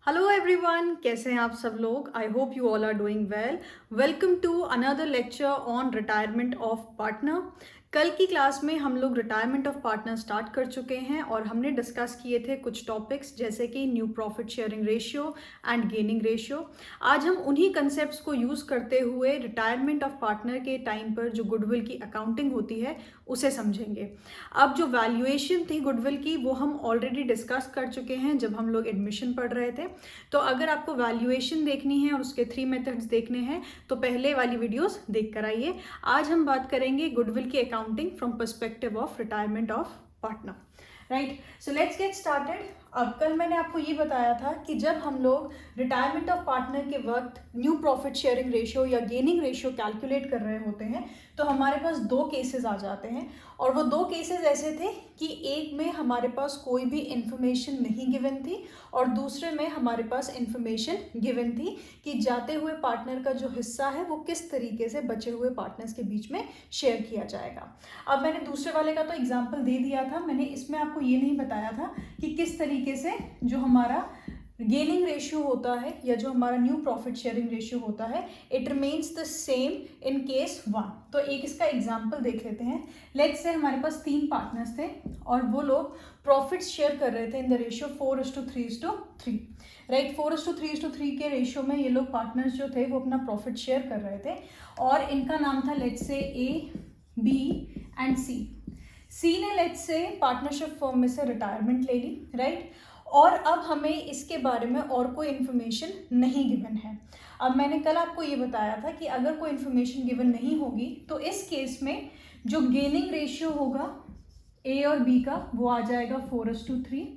Hello everyone, कैसे हैं आप सब लोग। I hope you all are doing well. Welcome to another lecture on retirement of partner. कल की क्लास में हम लोग रिटायरमेंट ऑफ पार्टनर स्टार्ट कर चुके हैं और हमने डिस्कस किए थे कुछ टॉपिक्स जैसे कि new profit sharing ratio and gaining ratio. आज हम उन्हीं कंसेप्ट्स को यूज़ करते हुए रिटायरमेंट ऑफ पार्टनर के टाइम पर जो गुडविल की अकाउंटिंग होती है उसे समझेंगे। अब जो वैल्यूएशन थी गुडविल की वो हम ऑलरेडी डिस्कस कर चुके हैं जब हम लोग एडमिशन पढ़ रहे थे। तो अगर आपको वैल्यूएशन देखनी है और उसके 3 मेथड्स देखने हैं तो पहले वाली वीडियोस देख कर आइए। आज हम बात करेंगे गुडविल की accounting from perspective of retirement of partner. Right, so let's get started. अब कल मैंने आपको ये बताया था कि जब हम लोग रिटायरमेंट ऑफ पार्टनर के वक्त न्यू प्रॉफिट शेयरिंग रेशियो या गेनिंग रेशियो कैलकुलेट कर रहे होते हैं तो हमारे पास दो केसेस आ जाते हैं। और वो दो केसेस ऐसे थे कि एक में हमारे पास कोई भी इंफॉर्मेशन नहीं गिवन थी और दूसरे में हमारे पास इंफॉर्मेशन गिवन थी कि जाते हुए पार्टनर का जो हिस्सा है वो किस तरीके से बचे हुए पार्टनर्स के बीच में शेयर किया जाएगा। अब मैंने दूसरे वाले का तो एग्जाम्पल दे दिया था, मैंने इसमें आपको ये नहीं बताया था कि किस तरीके से जो हमारा गेनिंग रेशियो होता है या जो हमारा न्यू प्रॉफिट शेयरिंग रेशियो होता है it remains the same in case one. तो एक इसका एग्जांपल देख लेते हैं। लेट्स से हमारे पास 3 पार्टनर्स थे और वो लोग प्रॉफिट्स शेयर कर रहे थे इन द रेशियो 4:3:3। राइट, 4:3:3 के रेशियो में ये लोग पार्टनर्स जो थे वो अपना प्रॉफिट शेयर कर रहे थे और इनका नाम था let's say A, B and सी। सी ने लेट्स से पार्टनरशिप फर्म में से रिटायरमेंट ले ली। राइट, और अब हमें इसके बारे में और कोई इन्फॉर्मेशन नहीं गिवन है। अब मैंने कल आपको ये बताया था कि अगर कोई इन्फॉर्मेशन गिवन नहीं होगी तो इस केस में जो गेनिंग रेशियो होगा ए और बी का वो आ जाएगा 4:3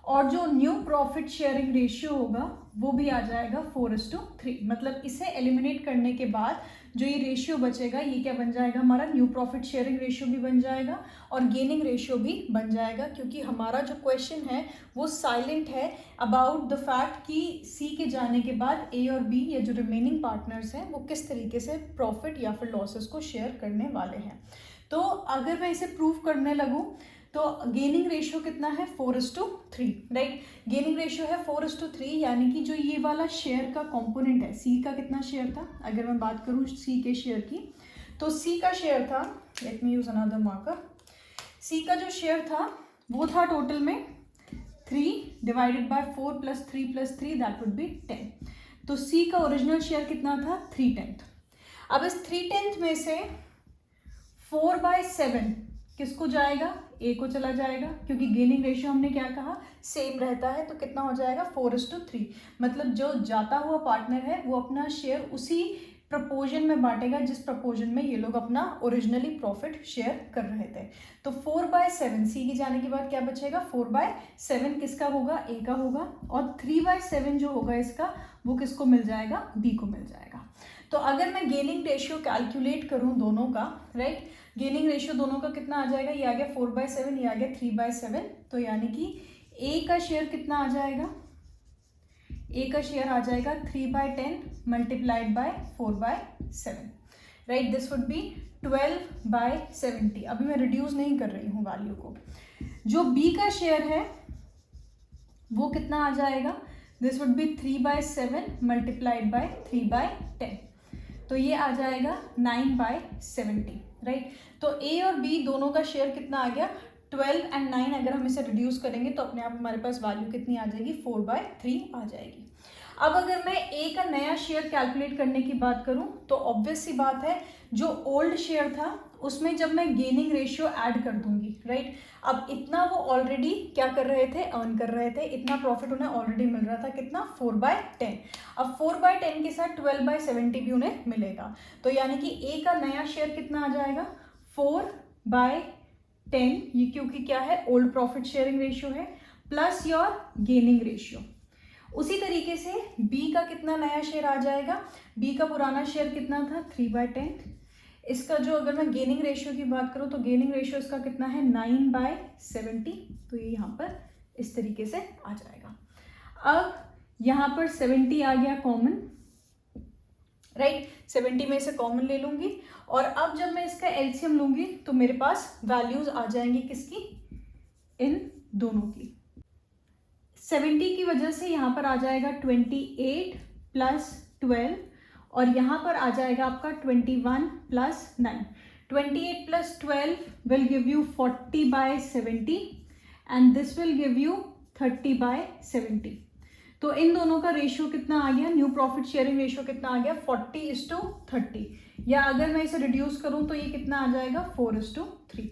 और जो न्यू प्रॉफिट शेयरिंग रेशियो होगा वो भी आ जाएगा 4:3। मतलब इसे एलिमिनेट करने के बाद जो ये रेशियो बचेगा ये क्या बन जाएगा, हमारा न्यू प्रॉफिट शेयरिंग रेशियो भी बन जाएगा और गेनिंग रेशियो भी बन जाएगा। क्योंकि हमारा जो क्वेश्चन है वो साइलेंट है अबाउट द फैक्ट कि सी के जाने के बाद ए और बी या जो रिमेनिंग पार्टनर्स हैं वो किस तरीके से प्रॉफिट या फिर लॉसेस को शेयर करने वाले हैं। तो अगर मैं इसे प्रूव करने लगूँ तो गेनिंग रेशियो कितना है 4:3। राइट, गेनिंग रेशियो है 4:3 यानी कि जो ये वाला शेयर का कंपोनेंट है, सी का कितना शेयर था, अगर मैं बात करूँ सी के शेयर की तो सी का शेयर था, let me use another marker, C का जो शेयर था वो था टोटल में 3 divided by 4 + 3 + 3 that would be 10। तो सी का ओरिजिनल शेयर कितना था 3/10। अब इस 3/10 में से 4/7 किसको जाएगा, ए को चला जाएगा क्योंकि गेनिंग रेशियो हमने क्या कहा सेम रहता है। तो कितना हो जाएगा 4:3। मतलब जो जाता हुआ पार्टनर है वो अपना शेयर उसी प्रपोजन में बांटेगा जिस प्रपोजन में ये लोग अपना ओरिजिनली प्रॉफिट शेयर कर रहे थे। तो 4/7 सी के जाने के बाद क्या बचेगा 4/7 किसका होगा, ए का होगा और 3/7 जो होगा इसका वो किसको मिल जाएगा, बी को मिल जाएगा। तो अगर मैं गेनिंग रेशियो कैलकुलेट करूं दोनों का, राइट, गेनिंग रेशियो दोनों का कितना आ जाएगा, ये आ गया 4/7, ये आ गया 3/7। तो यानी कि ए का शेयर कितना आ जाएगा, ए का शेयर आ जाएगा 3/10 multiplied by 4/7। Right, this would be 12/70। अभी मैं रिड्यूस नहीं कर रही हूँ वैल्यू को। जो बी का शेयर है वो कितना आ जाएगा, this would be 3/7 multiplied by 3/10। तो ये आ जाएगा 9/70। राइट, तो ए और बी दोनों का शेयर कितना आ गया 12 और 9। अगर हम इसे रिड्यूस करेंगे तो अपने आप हमारे पास वैल्यू कितनी आ जाएगी 4/3 आ जाएगी। अब अगर मैं ए का नया शेयर कैलकुलेट करने की बात करूं तो ऑब्वियस सी बात है जो ओल्ड शेयर था उसमें जब मैं गेनिंग रेशियो ऐड कर दूंगी, राइट, अब इतना वो ऑलरेडी क्या कर रहे थे, अर्न कर रहे थे, इतना प्रॉफिट उन्हें ऑलरेडी मिल रहा था, कितना 4/10। अब 4/10 के साथ 12/70 भी उन्हें मिलेगा। तो यानी कि ए का नया शेयर कितना आ जाएगा 4/10, ये क्योंकि क्या है ओल्ड प्रॉफिट शेयरिंग रेशियो है, प्लस योर गेनिंग रेशियो। उसी तरीके से बी का कितना नया शेयर आ जाएगा, बी का पुराना शेयर कितना था 3/10। इसका जो अगर मैं गेनिंग रेशियो की बात करूं तो गेनिंग रेशियो इसका कितना है 9/70। तो ये यहाँ पर इस तरीके से आ जाएगा। अब यहाँ पर 70 आ गया कॉमन, राइट, 70 में से कॉमन ले लूंगी और अब जब मैं इसका एलसीएम लूंगी तो मेरे पास वैल्यूज आ जाएंगी किसकी, इन दोनों की। 70 की वजह से यहाँ पर आ जाएगा 28 प्लस 12 और यहाँ पर आ जाएगा आपका 21 plus 9। 28 plus 12 will give you 40/70 and this will give you 30/70। तो इन दोनों का रेशियो कितना आ गया, न्यू प्रॉफिट शेयरिंग रेशियो कितना आ गया, 40:30। या अगर मैं इसे रिड्यूस करूं तो ये कितना आ जाएगा, 4:3।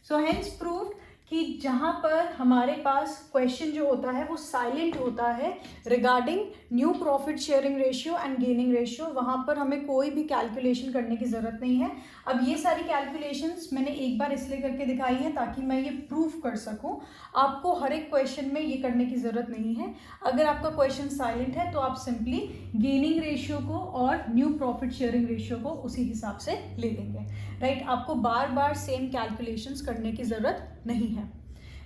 सो हेंस प्रूव्ड कि जहां पर हमारे पास क्वेश्चन जो होता है वो साइलेंट होता है regarding new profit sharing ratio and gaining ratio, वहां पर हमें कोई भी कैलकुलेशन करने की ज़रूरत नहीं है। अब ये सारी कैलकुलेशंस मैंने एक बार इसलिए करके दिखाई है ताकि मैं ये प्रूफ कर सकूं। आपको हर एक क्वेश्चन में ये करने की ज़रूरत नहीं है। अगर आपका क्वेश्चन साइलेंट है तो आप सिंपली गेनिंग रेशियो को और न्यू प्रॉफिट शेयरिंग रेशियो को उसी हिसाब से ले लेंगे, राइट। आपको बार बार सेम कैलकुलेशंस करने की ज़रूरत नहीं है,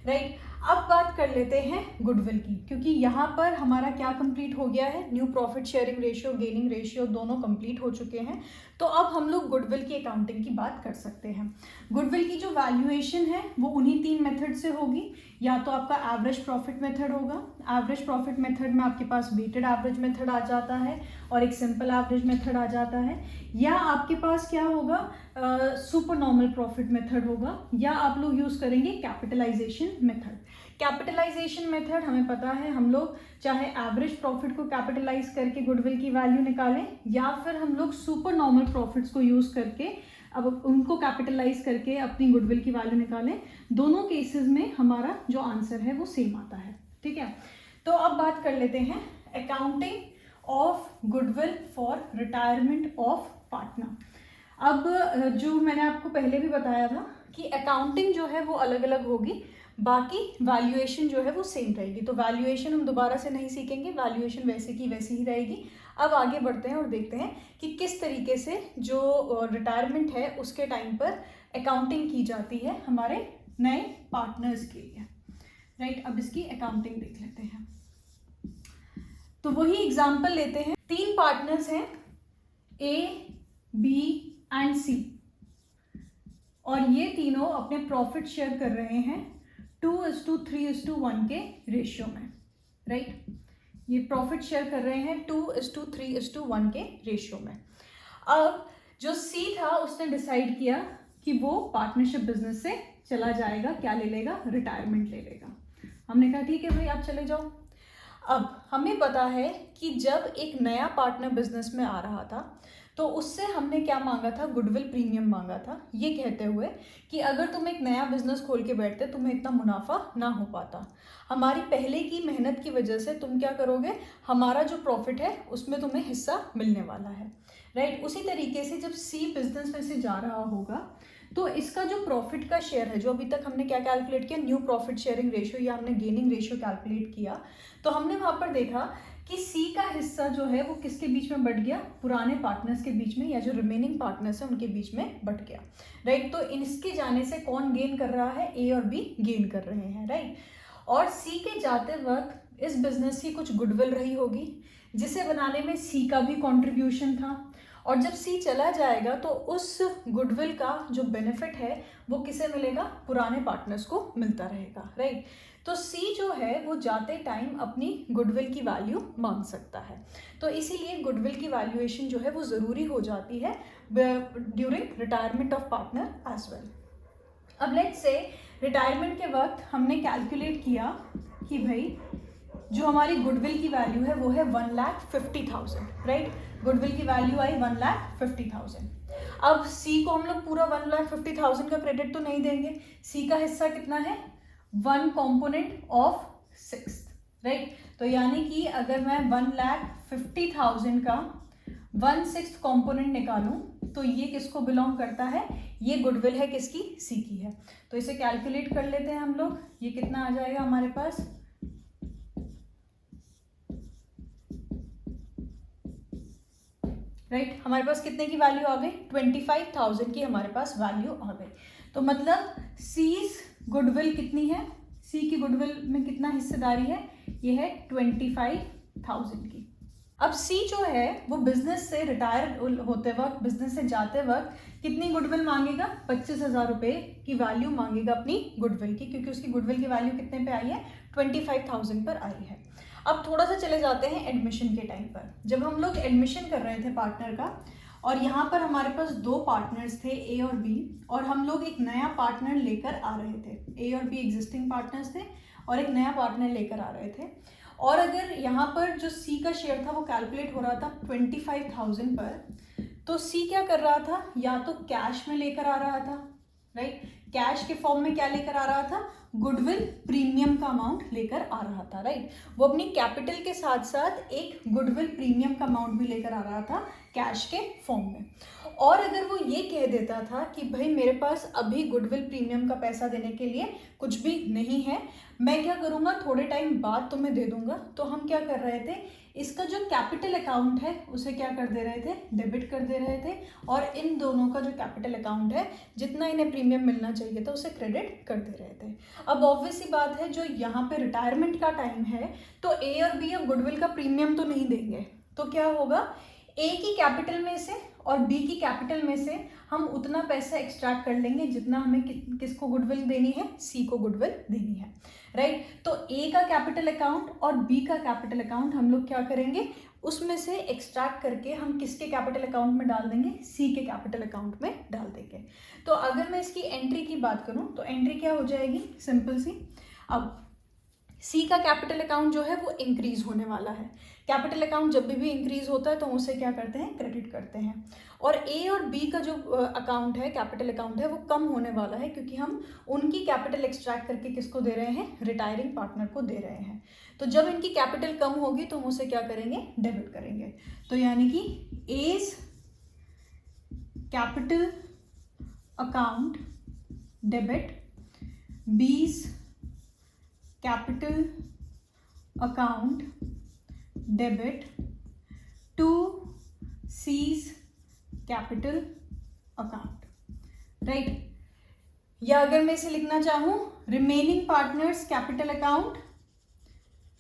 राइट। अब बात कर लेते हैं गुडविल की, क्योंकि यहाँ पर हमारा क्या कंप्लीट हो गया है, new profit sharing ratio, gaining ratio दोनों कंप्लीट हो चुके हैं। तो अब हम लोग गुडविल की अकाउंटिंग की बात कर सकते हैं। गुडविल की जो वैल्यूएशन है वो उन्हीं 3 मेथड से होगी। या तो आपका एवरेज प्रॉफिट मेथड होगा, एवरेज प्रॉफिट मेथड में आपके पास वेटेड एवरेज मेथड आ जाता है और एक सिंपल एवरेज मेथड आ जाता है, या आपके पास क्या होगा, सुपर नॉर्मल प्रॉफिट मेथड होगा, या आप लोग यूज़ करेंगे कैपिटलाइजेशन मेथड। कैपिटलाइजेशन मेथड हमें पता है, हम लोग चाहे एवरेज प्रॉफिट को कैपिटलाइज करके गुडविल की वैल्यू निकालें, या फिर हम लोग सुपर नॉर्मल प्रॉफिट्स को यूज़ करके अब उनको कैपिटलाइज करके अपनी गुडविल की वैल्यू निकालें। दोनों केसेस में हमारा जो आंसर है वो सेम आता है, ठीक है। तो अब बात कर लेते हैं accounting of goodwill for retirement of partner. अब जो मैंने आपको पहले भी बताया था कि अकाउंटिंग जो है वो अलग अलग होगी, बाकी वैल्यूएशन जो है वो सेम रहेगी। तो वैल्यूएशन हम दोबारा से नहीं सीखेंगे, वैल्यूएशन वैसे की वैसी ही रहेगी। अब आगे बढ़ते हैं और देखते हैं कि किस तरीके से जो रिटायरमेंट है उसके टाइम पर अकाउंटिंग की जाती है हमारे नए पार्टनर्स के लिए, राइट। अब इसकी अकाउंटिंग देख लेते हैं। तो वही एग्जाम्पल लेते हैं। 3 पार्टनर्स हैं, ए, बी एंड सी, और ये तीनों अपने प्रॉफिट शेयर कर रहे हैं 2:3:1 के रेशियो में, राइट। ये प्रॉफिट शेयर कर रहे हैं 2:3:1 के रेशियो में। अब जो सी था उसने डिसाइड किया कि वो पार्टनरशिप बिजनेस से चला जाएगा, क्या ले लेगा, रिटायरमेंट ले लेगा। हमने कहा ठीक है भाई आप चले जाओ। अब हमें पता है कि जब एक नया पार्टनर बिजनेस में आ रहा था तो उससे हमने क्या मांगा था, गुडविल प्रीमियम मांगा था, ये कहते हुए कि अगर तुम एक नया बिजनेस खोल के बैठते तुम्हें इतना मुनाफा ना हो पाता, हमारी पहले की मेहनत की वजह से तुम क्या करोगे, हमारा जो प्रॉफिट है उसमें तुम्हें हिस्सा मिलने वाला है, राइट। उसी तरीके से जब सी बिजनेस में से जा रहा होगा तो इसका जो प्रॉफिट का शेयर है, जो अभी तक हमने क्या कैलकुलेट किया, न्यू प्रॉफिट शेयरिंग रेशियो या हमने गेनिंग रेशियो कैलकुलेट किया, तो हमने वहाँ पर देखा कि सी का हिस्सा जो है वो किसके बीच में बट गया, पुराने पार्टनर्स के बीच में, या जो रिमेनिंग पार्टनर्स हैं उनके बीच में बट गया, राइट। तो इसके जाने से कौन गेन कर रहा है, ए और बी गेन कर रहे हैं, राइट। और सी के जाते वक्त इस बिजनेस की कुछ गुडविल रही होगी जिसे बनाने में सी का भी कंट्रीब्यूशन था, और जब सी चला जाएगा तो उस गुडविल का जो बेनिफिट है वो किसे मिलेगा, पुराने पार्टनर्स को मिलता रहेगा, राइट। तो सी जो है वो जाते टाइम अपनी गुडविल की वैल्यू मांग सकता है, तो इसीलिए गुडविल की वैल्यूएशन जो है वो ज़रूरी हो जाती है during retirement of partner as well. अब लेट्स से रिटायरमेंट के वक्त हमने कैलकुलेट किया कि भाई जो हमारी गुडविल की वैल्यू है वो है 1,50,000, राइट। गुडविल की वैल्यू आई 1,50,000। अब सी को हम लोग पूरा 1,50,000 का क्रेडिट तो नहीं देंगे, सी का हिस्सा कितना है, 1 कॉम्पोनेंट ऑफ 6, राइट। तो यानी कि अगर मैं 1,50,000 का 1/6 कॉम्पोनेंट निकालूं तो ये किसको बिलोंग करता है, ये गुडविल है किसकी, सी की है। तो इसे कैलकुलेट कर लेते हैं हम लोग, ये कितना आ जाएगा हमारे पास, राइट। हमारे पास कितने की वैल्यू आ गई, 25,000 की हमारे पास वैल्यू आ गई। तो मतलब सीज गुडविल कितनी है, सी की गुडविल में कितना हिस्सेदारी है, ये है 25,000 की। अब सी जो है वो बिजनेस से रिटायर होते वक्त, बिजनेस से जाते वक्त कितनी गुडविल मांगेगा, 25,000 रुपये की वैल्यू मांगेगा अपनी गुडविल की, क्योंकि उसकी गुडविल की वैल्यू कितने पे आई है, 25,000 पर आई है। अब थोड़ा सा चले जाते हैं एडमिशन के टाइम पर। जब हम लोग एडमिशन कर रहे थे पार्टनर का, और यहाँ पर हमारे पास दो पार्टनर्स थे ए और बी, और हम लोग एक नया पार्टनर लेकर आ रहे थे। ए और बी एग्जिस्टिंग पार्टनर्स थे और एक नया पार्टनर लेकर आ रहे थे। और अगर यहाँ पर जो सी का शेयर था वो कैलकुलेट हो रहा था 25,000 पर, तो सी क्या कर रहा था, या तो कैश में लेकर आ रहा था, राइट, कैश के फॉर्म में क्या लेकर आ रहा था, गुडविल प्रीमियम का अमाउंट लेकर आ रहा था, राइट। वो अपनी कैपिटल के साथ साथ एक गुडविल प्रीमियम का अमाउंट भी लेकर आ रहा था कैश के फॉर्म में। और अगर वो ये कह देता था कि भाई मेरे पास अभी गुडविल प्रीमियम का पैसा देने के लिए कुछ भी नहीं है, मैं क्या करूँगा, थोड़े टाइम बाद तुम्हें दे दूंगा, तो हम क्या कर रहे थे, इसका जो कैपिटल अकाउंट है उसे क्या कर दे रहे थे, डेबिट कर दे रहे थे, और इन दोनों का जो कैपिटल अकाउंट है जितना इन्हें प्रीमियम मिलना चाहिए था उसे क्रेडिट कर दे रहे थे। अब ऑब्वियस सी बात है, जो यहाँ पे रिटायरमेंट का टाइम है, तो ए और बी अब गुडविल का प्रीमियम तो नहीं देंगे, तो क्या होगा, ए की कैपिटल में से और बी की कैपिटल में से हम उतना पैसा एक्सट्रैक्ट कर लेंगे जितना हमें किसको गुडविल देनी है, सी को गुडविल देनी है, राइट। तो ए का कैपिटल अकाउंट और बी का कैपिटल अकाउंट हम लोग क्या करेंगे, उसमें से एक्सट्रैक्ट करके हम किसके कैपिटल अकाउंट में डाल देंगे, सी के कैपिटल अकाउंट में डाल देंगे। तो अगर मैं इसकी एंट्री की बात करूं तो एंट्री क्या हो जाएगी, सिंपल सी। अब सी का कैपिटल अकाउंट जो है वो इंक्रीज होने वाला है। कैपिटल अकाउंट जब भी इंक्रीज होता है तो उसे क्या करते हैं, क्रेडिट करते हैं। और ए और बी का जो अकाउंट है, कैपिटल अकाउंट है, वो कम होने वाला है, क्योंकि हम उनकी कैपिटल एक्सट्रैक्ट करके किसको दे रहे हैं, रिटायरिंग पार्टनर को दे रहे हैं। तो जब इनकी कैपिटल कम होगी तो हम उसे क्या करेंगे, डेबिट करेंगे। तो यानी कि A's capital account debit, B's capital account debit to C's capital account, right. या अगर मैं इसे लिखना चाहूं, remaining partners capital account,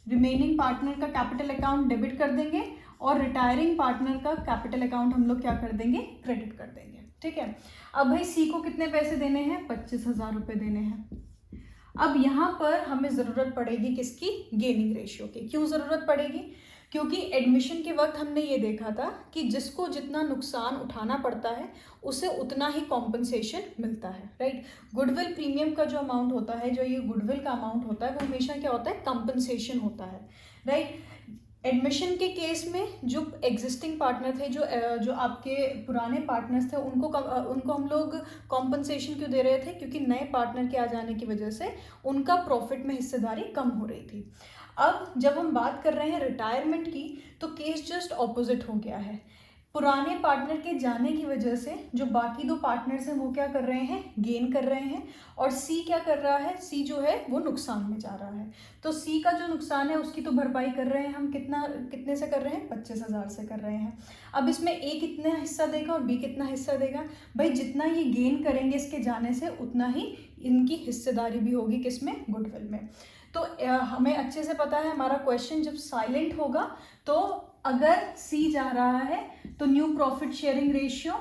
remaining partner का कैपिटल अकाउंट डेबिट कर देंगे, और रिटायरिंग पार्टनर का कैपिटल अकाउंट हम लोग क्या कर देंगे, क्रेडिट कर देंगे, ठीक है। अब भाई सी को कितने पैसे देने हैं, 25,000 रुपये देने हैं। अब यहाँ पर हमें ज़रूरत पड़ेगी किसकी, गेनिंग रेशियो की। क्यों ज़रूरत पड़ेगी, क्योंकि एडमिशन के वक्त हमने ये देखा था कि जिसको जितना नुकसान उठाना पड़ता है उसे उतना ही कॉम्पनसेशन मिलता है, राइट। गुडविल प्रीमियम का जो अमाउंट होता है, जो ये गुडविल का अमाउंट होता है, वो हमेशा क्या होता है, कॉम्पनसेशन होता है, राइट। एडमिशन के केस में जो एग्जिस्टिंग पार्टनर थे, जो आपके पुराने पार्टनर्स थे, उनको हम लोग कॉम्पनसेशन क्यों दे रहे थे, क्योंकि नए पार्टनर के आ जाने की वजह से उनका प्रॉफिट में हिस्सेदारी कम हो रही थी। अब जब हम बात कर रहे हैं रिटायरमेंट की, तो केस जस्ट ऑपोजिट हो गया है। पुराने पार्टनर के जाने की वजह से जो बाकी दो पार्टनर्स हैं वो क्या कर रहे हैं, गेन कर रहे हैं, और सी क्या कर रहा है, सी जो है वो नुकसान में जा रहा है। तो सी का जो नुकसान है उसकी तो भरपाई कर रहे हैं हम, कितने से कर रहे हैं, 25,000 से कर रहे हैं। अब इसमें ए कितना हिस्सा देगा और बी कितना हिस्सा देगा, भाई जितना ये गेन करेंगे इसके जाने से उतना ही इनकी हिस्सेदारी भी होगी किसमें, गुडविल में। तो हमें अच्छे से पता है हमारा क्वेश्चन जब साइलेंट होगा, तो अगर सी जा रहा है तो न्यू प्रॉफिट शेयरिंग रेशियो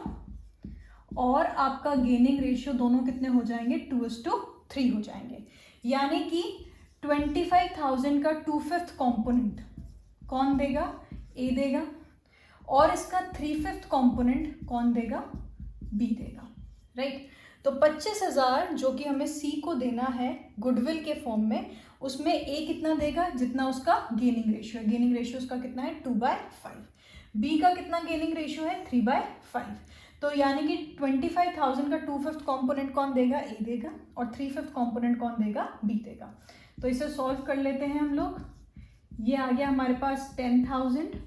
और आपका गेनिंग रेशियो दोनों कितने हो जाएंगे, 2:3 हो जाएंगे। यानी कि 25,000 का 2/5 कॉम्पोनेंट कौन देगा, ए देगा, और इसका 3/5 कॉम्पोनेंट कौन देगा, बी देगा, राइट। तो 25,000 जो कि हमें सी को देना है गुडविल के फॉर्म में, उसमें ए कितना देगा, जितना उसका गेनिंग रेशियो है। गेनिंग रेशियो उसका कितना है, 2/5। बी का कितना गेनिंग रेशियो है, 3/5। तो यानी कि 25,000 का 2/5 कॉम्पोनेंट कौन देगा, ए देगा, और 3/5 कॉम्पोनेंट कौन देगा, बी देगा। तो इसे सॉल्व कर लेते हैं हम लोग। ये आ गया हमारे पास 10,000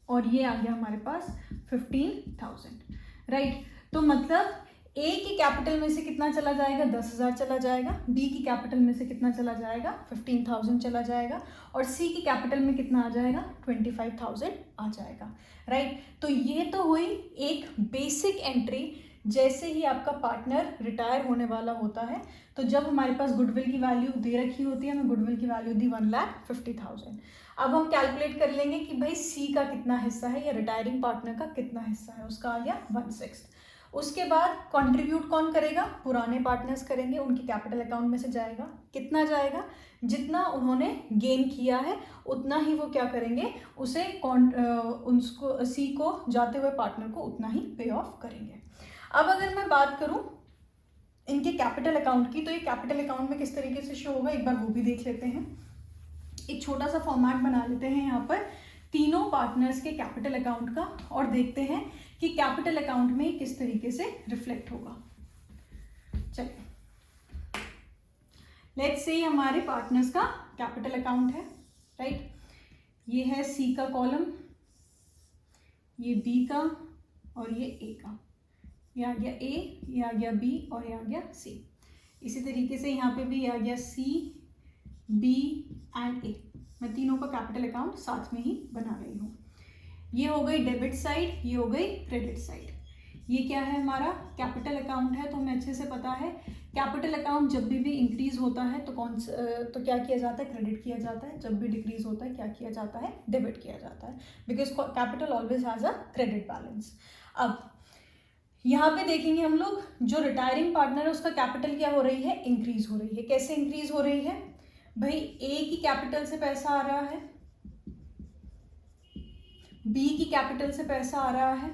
और ये आ गया हमारे पास 15,000, राइट। तो मतलब ए की कैपिटल में से कितना चला जाएगा, 10,000 चला जाएगा, बी की कैपिटल में से कितना चला जाएगा, 15,000 चला जाएगा, और सी की कैपिटल में कितना आ जाएगा, 25,000 आ जाएगा, राइट। तो ये तो हुई एक बेसिक एंट्री। जैसे ही आपका पार्टनर रिटायर होने वाला होता है, तो जब हमारे पास गुडविल की वैल्यू दे रखी होती है, हमें गुडविल की वैल्यू दी 1,50,000। अब हम कैलकुलेट कर लेंगे कि भाई सी का कितना हिस्सा है या रिटायरिंग पार्टनर का कितना हिस्सा है, उसका आ गया 1/6। उसके बाद कंट्रीब्यूट कौन करेगा, पुराने पार्टनर्स करेंगे, उनके कैपिटल अकाउंट में से जाएगा। कितना जाएगा, जितना उन्होंने गेन किया है उतना ही वो क्या करेंगे, उसे उसको सी को जाते हुए पार्टनर को उतना ही पे ऑफ करेंगे। अब अगर मैं बात करूं इनके कैपिटल अकाउंट की, तो ये कैपिटल अकाउंट में किस तरीके से शो होगा एक बार वो भी देख लेते हैं। एक छोटा सा फॉर्मेट बना लेते हैं यहाँ पर तीनों पार्टनर्स के कैपिटल अकाउंट का और देखते हैं कि कैपिटल अकाउंट में किस तरीके से रिफ्लेक्ट होगा। चलिए लेट्स से हमारे पार्टनर्स का कैपिटल अकाउंट है, राइट। ये है सी का कॉलम, ये बी का और ये ए का। ये आ गया ए, ये आ गया बी और ये आ गया सी। इसी तरीके से यहाँ पे भी आ गया सी, बी एंड ए। मैं तीनों का कैपिटल अकाउंट साथ में ही बना रही हूँ। ये हो गई डेबिट साइड, ये हो गई क्रेडिट साइड। ये क्या है, हमारा कैपिटल अकाउंट है। तो हमें अच्छे से पता है कैपिटल अकाउंट जब भी इंक्रीज होता है तो तो क्या किया जाता है, क्रेडिट किया जाता है। जब भी डिक्रीज होता है क्या किया जाता है, डेबिट किया जाता है, because capital always has a credit balance. अब यहाँ पे देखेंगे हम लोग जो रिटायरिंग पार्टनर है उसका कैपिटल क्या हो रही है, इंक्रीज हो रही है। कैसे इंक्रीज हो रही है भाई, ए की कैपिटल से पैसा आ रहा है, बी की कैपिटल से पैसा आ रहा है।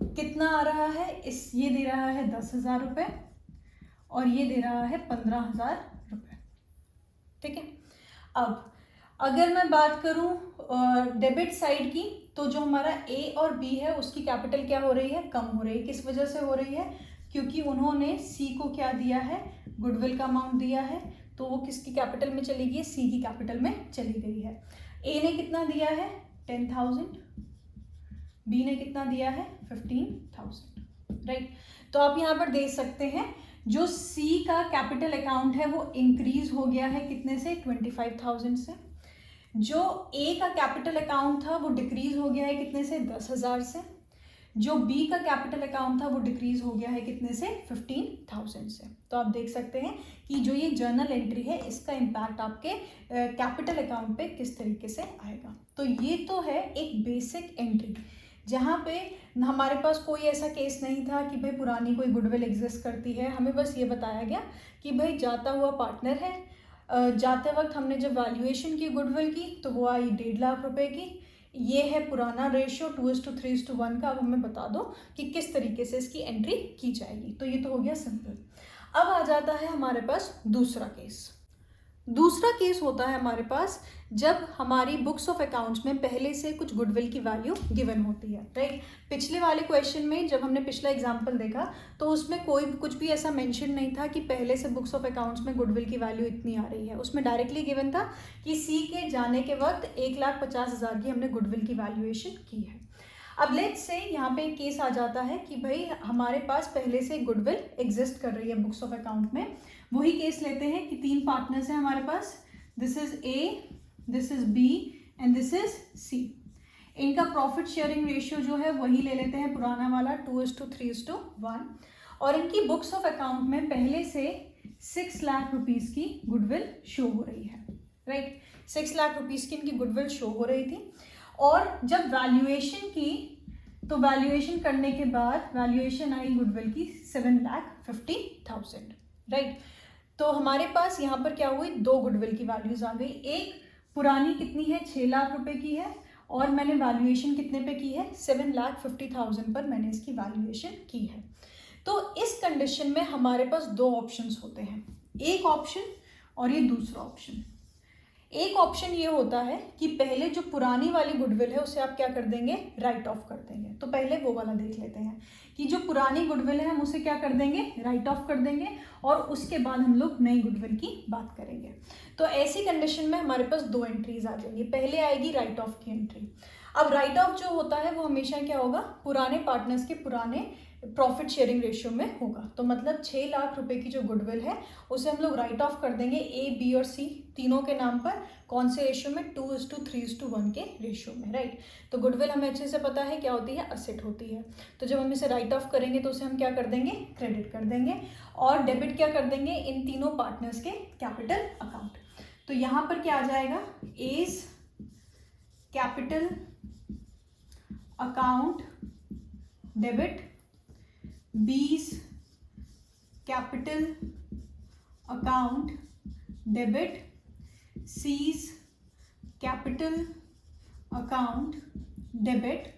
कितना आ रहा है, इस ये दे रहा है 10,000 रुपये और ये दे रहा है 15,000 रुपये, ठीक है। अब अगर मैं बात करूं डेबिट साइड की, तो जो हमारा ए और बी है उसकी कैपिटल क्या हो रही है, कम हो रही है। किस वजह से हो रही है, क्योंकि उन्होंने सी को क्या दिया है, गुडविल का अमाउंट दिया है, तो वो किसकी कैपिटल में चली गई, सी की कैपिटल में चली गई है। ए ने कितना दिया है 10,000, बी ने कितना दिया है 15,000, राइट। तो आप यहाँ पर देख सकते हैं जो सी का कैपिटल अकाउंट है वो इंक्रीज हो गया है कितने से, 25,000 से। जो ए का कैपिटल अकाउंट था वो डिक्रीज हो गया है कितने से, 10,000 से। जो बी का कैपिटल अकाउंट था वो डिक्रीज हो गया है कितने से, 15,000 से। तो आप देख सकते हैं कि जो ये जर्नल एंट्री है इसका इम्पैक्ट आपके कैपिटल अकाउंट पे किस तरीके से आएगा। तो ये तो है एक बेसिक एंट्री जहाँ पे हमारे पास कोई ऐसा केस नहीं था कि भाई पुरानी कोई गुडविल एग्जिस्ट करती है। हमें बस ये बताया गया कि भाई जाता हुआ पार्टनर है, जाते वक्त हमने जब वैल्यूएशन की गुडविल की तो वो आई 1.5 लाख रुपए की। ये है पुराना रेशियो 2:3:1 का। अब हमें बता दो कि किस तरीके से इसकी एंट्री की जाएगी। तो ये तो हो गया सिंपल। अब आ जाता है हमारे पास दूसरा केस। दूसरा केस होता है हमारे पास जब हमारी बुक्स ऑफ अकाउंट्स में पहले से कुछ गुडविल की वैल्यू गिवन होती है, राइट। पिछले वाले क्वेश्चन में जब हमने पिछला एग्जांपल देखा तो उसमें कोई कुछ भी ऐसा मेंशन नहीं था कि पहले से बुक्स ऑफ अकाउंट्स में गुडविल की वैल्यू इतनी आ रही है। उसमें डायरेक्टली गिवन था कि सी के जाने के वक्त 1,50,000 की हमने गुडविल की वैल्यूएशन की है। अब लेट्स से यहाँ पे एक केस आ जाता है कि भाई हमारे पास पहले से गुडविल एग्जिस्ट कर रही है बुक्स ऑफ अकाउंट में। वही केस लेते हैं कि 3 पार्टनर्स हैं हमारे पास, this is A, this is B and this is C. इनका प्रॉफिट शेयरिंग रेशियो जो है वही ले लेते हैं पुराना वाला 2:3:1 और इनकी बुक्स ऑफ अकाउंट में पहले से 6 लाख रुपीज़ की गुडविल शो हो रही है, राइट। 6 लाख रुपीज़ की इनकी गुडविल शो हो रही थी और जब वैल्यूएशन की तो वैल्यूएशन करने के बाद वैल्यूएशन आई गुडविल की 7,50,000, राइट। तो हमारे पास यहाँ पर क्या हुई, 2 गुडविल की वैल्यूज आ गई। एक पुरानी कितनी है, 6 लाख रुपए की है और मैंने वैल्यूएशन कितने पे की है, 7,50,000 पर मैंने इसकी वैल्यूएशन की है। तो इस कंडीशन में हमारे पास 2 ऑप्शंस होते हैं, एक ऑप्शन और ये दूसरा ऑप्शन। एक ऑप्शन ये होता है कि पहले जो पुरानी वाली गुडविल है उसे आप क्या कर देंगे, राइट ऑफ कर देंगे। तो पहले वो वाला देख लेते हैं कि जो पुरानी गुडविल है हम उसे क्या कर देंगे, राइट ऑफ कर देंगे और उसके बाद हम लोग नई गुडविल की बात करेंगे। तो ऐसी कंडीशन में हमारे पास 2 एंट्रीज आ जाएंगी। पहले आएगी राइट ऑफ की एंट्री। अब राइट ऑफ जो होता है वो हमेशा क्या होगा, पुराने पार्टनर्स के पुराने प्रॉफिट शेयरिंग रेशियो में होगा। तो मतलब 6 लाख रुपए की जो गुडविल है उसे हम लोग राइट ऑफ कर देंगे ए, बी और सी तीनों के नाम पर। कौन से रेशियो में, 2:3:1 के रेशियो में, राइट। तो गुडविल हमें अच्छे से पता है क्या होती है, असेट होती है। तो जब हम इसे राइट ऑफ करेंगे तो उसे हम क्या कर देंगे, क्रेडिट कर देंगे और डेबिट क्या कर देंगे, इन तीनों पार्टनर्स के कैपिटल अकाउंट। तो यहाँ पर क्या आ जाएगा, A's capital account debit B's capital account debit, C's capital account debit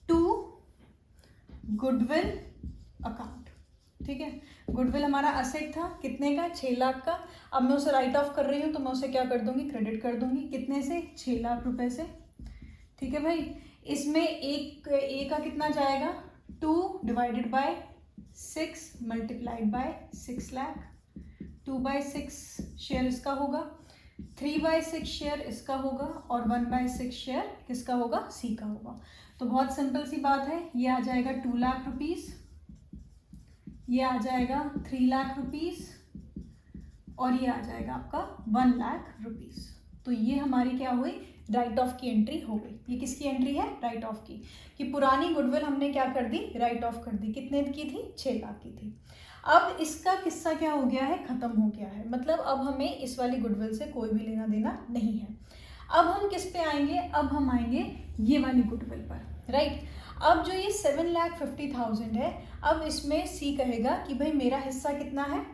to goodwill account. ठीक है, गुडविल हमारा असेट था कितने का, 6 लाख का। अब मैं उसे राइट ऑफ कर रही हूँ तो मैं उसे क्या कर दूंगी, क्रेडिट कर दूंगी। कितने से, 6 लाख रुपए से। ठीक है भाई, इसमें एक ए का कितना जाएगा, 2 divided by 6 multiplied by 6 lakh. 2/6 share इसका होगा, 3/6 शेयर इसका होगा और 1/6 शेयर किसका होगा, सी का होगा। तो बहुत सिंपल सी बात है, ये आ जाएगा 2 लाख रुपीस, ये आ जाएगा 3 लाख रुपीस और ये आ जाएगा आपका 1 लाख रुपीस। तो ये हमारी क्या हुई, राइट ऑफ की एंट्री हो गई। ये किसकी एंट्री है, राइट ऑफ की, कि पुरानी गुडविल हमने क्या कर दी, राइट ऑफ कर दी। कितने की थी, 6 लाख की थी। अब इसका किस्सा क्या हो गया है, खत्म हो गया है, मतलब अब हमें इस वाली गुडविल से कोई भी लेना देना नहीं है। अब हम किस पे आएंगे, अब हम आएंगे ये वाली गुडविल पर, राइट। अब जो ये 7,50,000 है, अब इसमें सी कहेगा कि भाई मेरा हिस्सा कितना है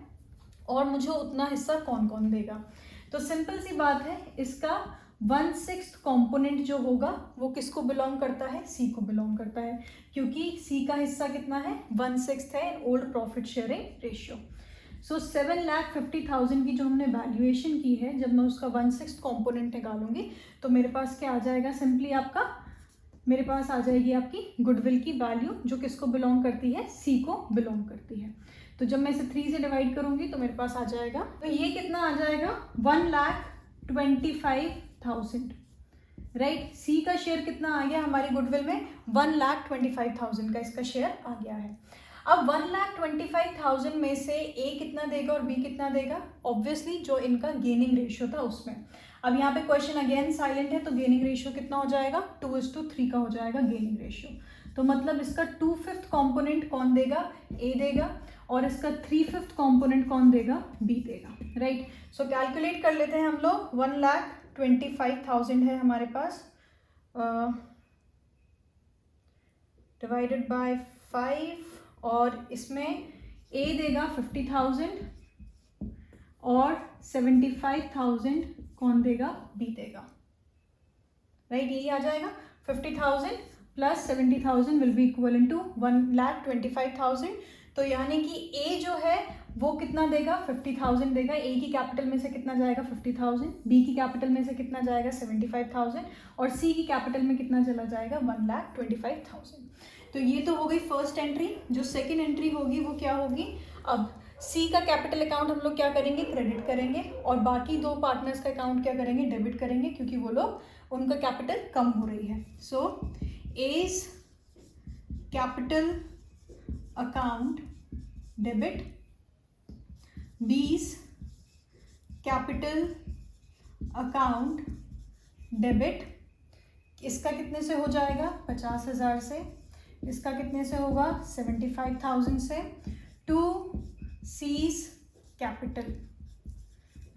और मुझे उतना हिस्सा कौन कौन देगा। तो सिंपल सी बात है, इसका 1/6 कॉम्पोनेंट जो होगा वो किसको बिलोंग करता है, सी को बिलोंग करता है, क्योंकि सी का हिस्सा कितना है, 1/6 है, ओल्ड प्रॉफिट शेयरिंग रेशियो। सो 7,50,000 की जो हमने वैल्यूएशन की है, जब मैं उसका 1/6 कॉम्पोनेंट निकालूंगी तो मेरे पास क्या आ जाएगा, सिंपली आपका मेरे पास आ जाएगी आपकी गुडविल की वैल्यू, जो किसको बिलोंग करती है, सी को बिलोंग करती है। तो जब मैं इसे 3 से डिवाइड करूंगी तो मेरे पास आ जाएगा, तो ये कितना आ जाएगा, 1,25,000, राइट। सी का शेयर कितना आ गया हमारी गुडविल में, 1,25,000 का इसका शेयर आ गया है। अब 1,25,000 में से ए कितना देगा और बी कितना देगा, ऑब्वियसली जो इनका गेनिंग रेशियो था उसमें। अब यहाँ पे क्वेश्चन अगेन साइलेंट है, तो गेनिंग रेशियो कितना हो जाएगा, 2:3 का हो जाएगा गेनिंग रेशियो। तो मतलब इसका 2/5 कॉम्पोनेंट कौन देगा, ए देगा, और इसका 3/5 कॉम्पोनेंट कौन देगा, बी देगा, राइट। सो कैलकुलेट कर लेते हैं हम लोग। 1,25,000 है हमारे पास, डिवाइडेड बाय 5, और इसमें ए देगा 50,000 और 75,000 कौन देगा, बी देगा, राइट। यही आ जाएगा, 50,000 plus 70,000 will be equal to 1,25,000। तो यानी कि ए जो है वो कितना देगा, 50,000 देगा। ए की कैपिटल में से कितना जाएगा, 50,000, बी की कैपिटल में से कितना जाएगा, 75,000, और सी की कैपिटल में कितना चला जाएगा, 1,25,000। तो ये तो हो गई फर्स्ट एंट्री। जो सेकेंड एंट्री होगी वो क्या होगी, अब सी का कैपिटल अकाउंट हम लोग क्या करेंगे, क्रेडिट करेंगे, और बाकी दो पार्टनर्स का अकाउंट क्या करेंगे, डेबिट करेंगे, क्योंकि वो लोग उनका कैपिटल कम हो रही है। So A's capital account debit, B's capital account debit. इसका कितने से हो जाएगा, 50,000 से। इसका कितने से होगा, 75,000 से, टू सीज कैपिटल,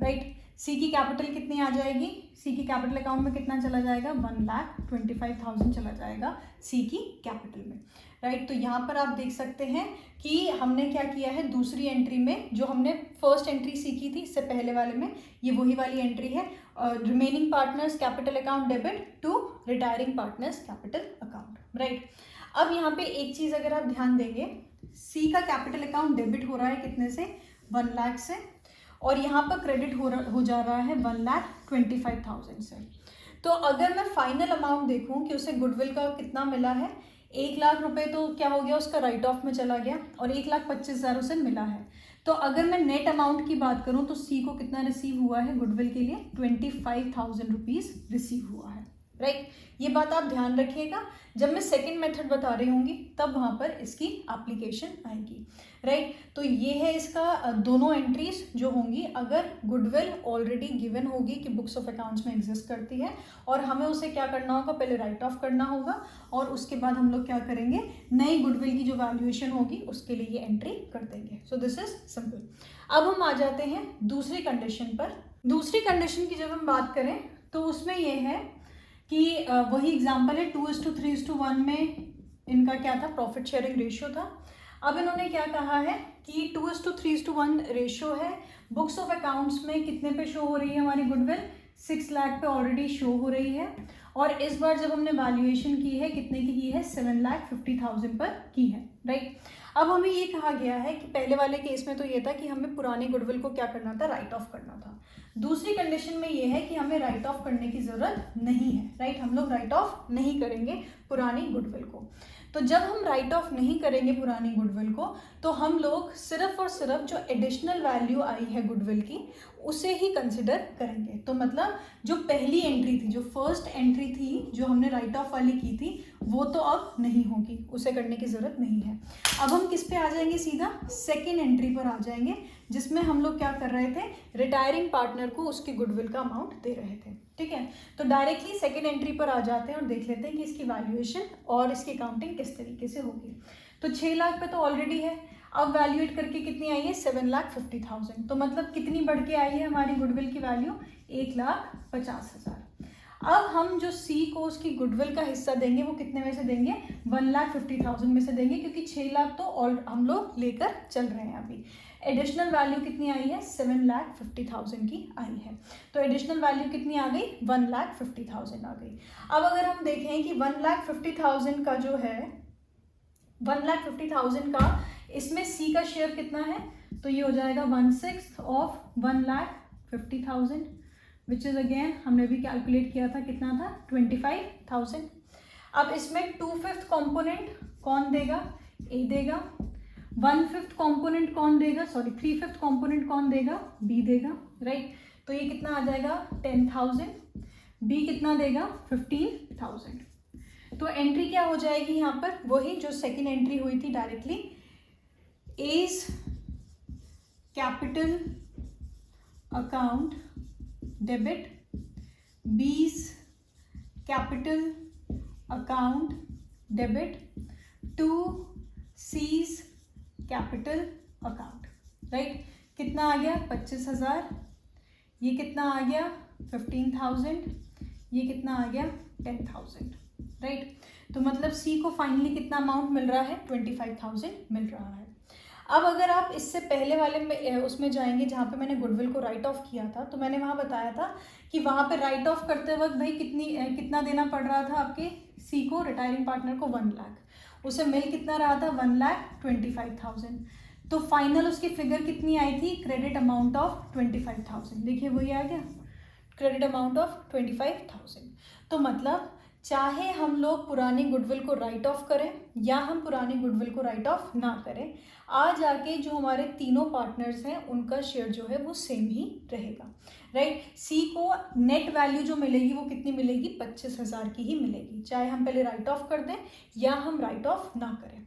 राइट। सी की कैपिटल कितनी आ जाएगी, सी की कैपिटल अकाउंट में कितना चला जाएगा, 1,25,000 चला जाएगा सी की कैपिटल में, राइट। तो यहाँ पर आप देख सकते हैं कि हमने क्या किया है, दूसरी एंट्री में जो हमने फर्स्ट एंट्री सी की थी इससे पहले वाले में, ये वही वाली एंट्री है, remaining partners capital account debit to retiring partners capital account, right. अब यहाँ पे एक चीज़ अगर आप ध्यान देंगे, सी का कैपिटल अकाउंट डेबिट हो रहा है कितने से, 1 लाख से, और यहाँ पर क्रेडिट हो जा रहा है 1,25,000 से। तो अगर मैं फाइनल अमाउंट देखूँ कि उसे गुडविल का कितना मिला है, 1 लाख रुपए तो क्या हो गया, उसका राइट ऑफ में चला गया, और 1,25,000 उसे मिला है। तो अगर मैं नेट अमाउंट की बात करूँ तो सी को कितना रिसीव हुआ है गुडविल के लिए, 25,000 रुपीज़ रिसीव हुआ है, राइट। ये बात आप ध्यान रखिएगा, जब मैं सेकंड मेथड बता रही होंगी तब वहाँ पर इसकी एप्लीकेशन आएगी, राइट। तो ये है इसका दोनों एंट्रीज जो होंगी अगर गुडविल ऑलरेडी गिवन होगी कि बुक्स ऑफ अकाउंट्स में एग्जिस्ट करती है, और हमें उसे क्या करना होगा, पहले राइट ऑफ करना होगा, और उसके बाद हम लोग क्या करेंगे, नई गुडविल की जो वैल्यूएशन होगी उसके लिए ये एंट्री कर देंगे। So this is simple. अब हम आ जाते हैं दूसरी कंडीशन पर। दूसरी कंडीशन की जब हम बात करें तो उसमें ये है कि वही एग्जाम्पल है, 2:3:1 में इनका क्या था, प्रॉफिट शेयरिंग रेशियो था। अब इन्होंने क्या कहा है कि 2:3:1 रेशो है। बुक्स ऑफ अकाउंट्स में कितने पे शो हो रही है हमारी गुडविल, 6 लाख पे ऑलरेडी शो हो रही है। और इस बार जब हमने वैल्यूएशन की है कितने की है, 7,50,000 पर की है, राइट। अब हमें ये कहा गया है कि पहले वाले केस में तो ये था कि हमें पुरानी गुडविल को क्या करना था, राइट ऑफ करना था। दूसरी कंडीशन में ये है कि हमें राइट ऑफ करने की ज़रूरत नहीं है, राइट। हम लोग राइट ऑफ नहीं करेंगे पुरानी गुडविल को। तो जब हम राइट ऑफ नहीं करेंगे पुरानी गुडविल को, तो हम लोग सिर्फ और सिर्फ जो एडिशनल वैल्यू आई है गुडविल की उसे ही कंसिडर करेंगे। तो मतलब जो पहली एंट्री थी, जो फर्स्ट एंट्री थी जो हमने राइट ऑफ वाली की थी, वो तो अब नहीं होगी, उसे करने की ज़रूरत नहीं है। अब हम किस पे आ जाएंगे, सीधा सेकेंड एंट्री पर आ जाएंगे, जिसमें हम लोग क्या कर रहे थे, रिटायरिंग पार्टनर को उसकी गुडविल का अमाउंट दे रहे थे, ठीक है। तो डायरेक्टली सेकेंड एंट्री पर आ जाते हैं और देख लेते हैं कि इसकी वैल्यूएशन और इसकी अकाउंटिंग किस तरीके से होगी। तो 6 लाख पे तो ऑलरेडी है, अब वैल्यूएट करके कितनी आई है, 7,50,000। तो मतलब कितनी बढ़ के आई है हमारी गुडविल की वैल्यू, 1,50,000। अब हम जो सी को उसकी गुडविल का हिस्सा देंगे वो कितने में से देंगे, 1,50,000 में से देंगे, क्योंकि 6 लाख तो हम लोग लेकर चल रहे हैं अभी। एडिशनल वैल्यू कितनी आई है, 7,50,000 की आई है। तो एडिशनल वैल्यू कितनी आ गई, 1,50,000 आ गई। अब अगर हम देखें कि 1,50,000 का जो है, 1,50,000 का इसमें सी का शेयर कितना है, तो ये हो जाएगा 1/6 ऑफ 1,50,000, विच इज़ अगेन हमने भी कैलकुलेट किया था, कितना था, 25,000। अब इसमें 2/5 कॉम्पोनेंट कौन देगा, ए देगा। 1/5 कॉम्पोनेंट कौन देगा, सॉरी 3/5 कॉम्पोनेंट कौन देगा, बी देगा, राइट। तो ये कितना आ जाएगा, 10,000। बी कितना देगा, 15,000। तो एंट्री क्या हो जाएगी यहाँ पर, वही जो सेकेंड एंट्री हुई थी directly, A's capital account debit, B's capital account debit to C's capital account, right. कितना आ गया, 25,000। ये कितना आ गया, 15,000। ये कितना आ गया, 10,000, राइट। तो मतलब सी को फाइनली कितना अमाउंट मिल रहा है, 25,000 मिल रहा है। अब अगर आप इससे पहले वाले में उसमें जाएंगे जहाँ पे मैंने गुडविल को राइट ऑफ किया था, तो मैंने वहाँ बताया था कि वहाँ पे राइट ऑफ करते वक्त भाई कितना देना पड़ रहा था आपके सी को, रिटायरिंग पार्टनर को 1 लाख। उसे मिल कितना रहा था, 1,25,000। तो फाइनल उसकी फिगर कितनी आई थी, क्रेडिट अमाउंट ऑफ 25,000। देखिए वही आ गया, क्रेडिट अमाउंट ऑफ 25,000। तो मतलब चाहे हम लोग पुरानी गुडविल को राइट ऑफ करें या हम पुरानी गुडविल को राइट ऑफ ना करें, आज आके जो हमारे तीनों पार्टनर्स हैं उनका शेयर जो है वो सेम ही रहेगा, राइट। सी को नेट वैल्यू जो मिलेगी वो कितनी मिलेगी, 25,000 की ही मिलेगी, चाहे हम पहले राइट ऑफ कर दें या हम राइट ऑफ ना करें।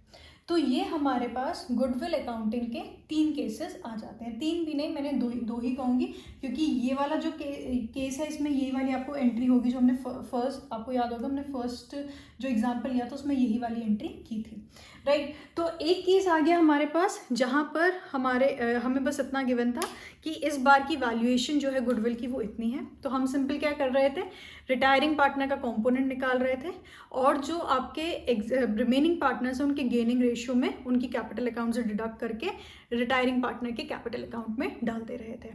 तो ये हमारे पास गुडविल अकाउंटिंग के 3 केसेस आ जाते हैं। 3 भी नहीं, मैंने दो ही कहूँगी, क्योंकि ये वाला जो केस है इसमें ये वाली आपको एंट्री होगी जो हमने फर्स्ट, आपको याद होगा हमने फर्स्ट जो एग्जांपल लिया था उसमें यही वाली एंट्री की थी, राइट। तो एक केस आ गया हमारे पास जहाँ पर हमें बस इतना गिवन था कि इस बार की वैल्यूएशन जो है गुडविल की वो इतनी है। तो हम सिंपल क्या कर रहे थे, रिटायरिंग पार्टनर का कंपोनेंट निकाल रहे थे और जो आपके रिमेनिंग पार्टनर्स हैं उनके गेनिंग रेशियो में उनकी कैपिटल अकाउंट से डिडक्ट करके रिटायरिंग पार्टनर के कैपिटल अकाउंट में डाल दे रहे थे।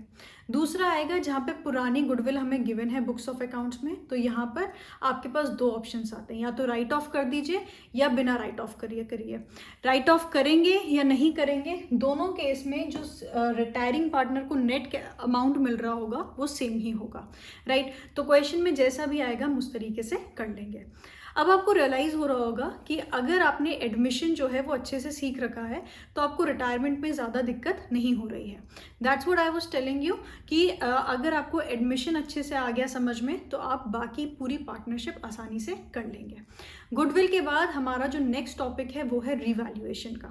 दूसरा आएगा जहाँ पे पुरानी गुडविल हमें गिवन है बुक्स ऑफ अकाउंट्स में, तो यहाँ पर आपके पास 2 ऑप्शंस आते हैं, या तो राइट ऑफ कर दीजिए या बिना राइट ऑफ करिए। राइट ऑफ करेंगे या नहीं करेंगे, दोनों केस में जो रिटायरिंग पार्टनर को नेट अमाउंट मिल रहा होगा वो सेम ही होगा, राइट। तो क्वेश्चन में जैसा भी आएगा हम उस तरीके से कर लेंगे। अब आपको रियलाइज़ हो रहा होगा कि अगर आपने एडमिशन जो है वो अच्छे से सीख रखा है तो आपको रिटायरमेंट में ज़्यादा दिक्कत नहीं हो रही है। That's what I was telling you कि अगर आपको एडमिशन अच्छे से आ गया समझ में तो आप बाकी पूरी पार्टनरशिप आसानी से कर लेंगे। गुडविल के बाद हमारा जो नेक्स्ट टॉपिक है वो है रिवैल्यूएशन का।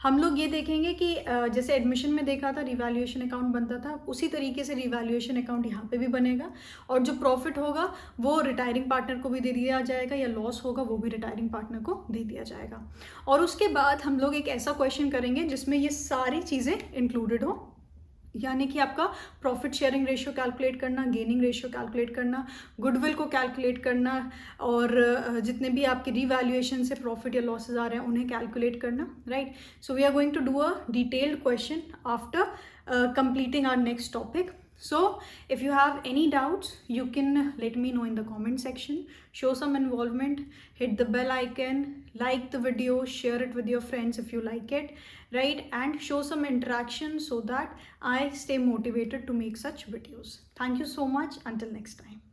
हम लोग ये देखेंगे कि जैसे एडमिशन में देखा था रिवैल्यूएशन अकाउंट बनता था, उसी तरीके से रिवैल्यूएशन अकाउंट यहाँ पे भी बनेगा और जो प्रॉफिट होगा वो रिटायरिंग पार्टनर को भी दे दिया जाएगा या लॉस होगा वो भी रिटायरिंग पार्टनर को दे दिया जाएगा। और उसके बाद हम लोग एक ऐसा क्वेश्चन करेंगे जिसमें ये सारी चीज़ें इंक्लूडेड हो। यानी कि आपका प्रॉफिट शेयरिंग रेशियो कैलकुलेट करना, गेनिंग रेशियो कैलकुलेट करना, गुडविल को कैलकुलेट करना, और जितने भी आपके रीवैल्यूएशन से प्रॉफिट या लॉसेज आ रहे हैं उन्हें कैलकुलेट करना, right. So we are going to do a detailed question after completing our next topic. So if you have any doubts, you can let me know in the comment section. Show some involvement, hit the bell icon, like the video, share it with your friends if you like it, right, and show some interaction so that I stay motivated to make such videos. Thank you so much. Until next time.